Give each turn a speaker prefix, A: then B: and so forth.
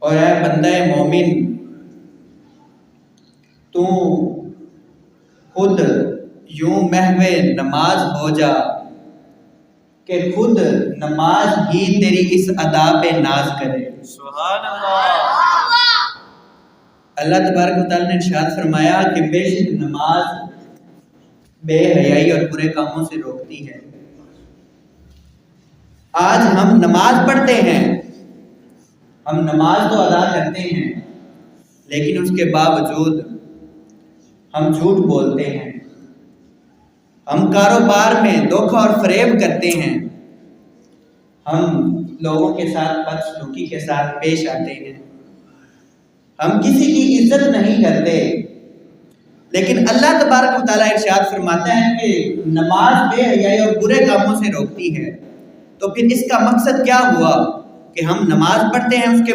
A: اور اے بندہ مومن، تو خود یوں محو نماز ہو جا کہ خود نماز ہی تیری اس ادا پہ ناز کرے۔
B: سبحان اللہ۔
A: اللہ تبارک و تعالیٰ نے ارشاد فرمایا کہ بے شک نماز بے حیائی اور برے کاموں سے روکتی ہے۔ آج ہم نماز پڑھتے ہیں، ہم نماز تو ادا کرتے ہیں، لیکن اس کے باوجود ہم جھوٹ بولتے ہیں، ہم کاروبار میں دھوکہ اور فریب کرتے ہیں، ہم لوگوں کے ساتھ بدسلوکی کے ساتھ پیش آتے ہیں، ہم کسی کی عزت نہیں کرتے۔ لیکن اللہ تبارک و تعالیٰ ارشاد فرماتا ہے کہ نماز بے حیائی اور برے کاموں سے روکتی ہے، تو پھر اس کا مقصد کیا ہوا کہ ہم نماز پڑھتے ہیں، اس کے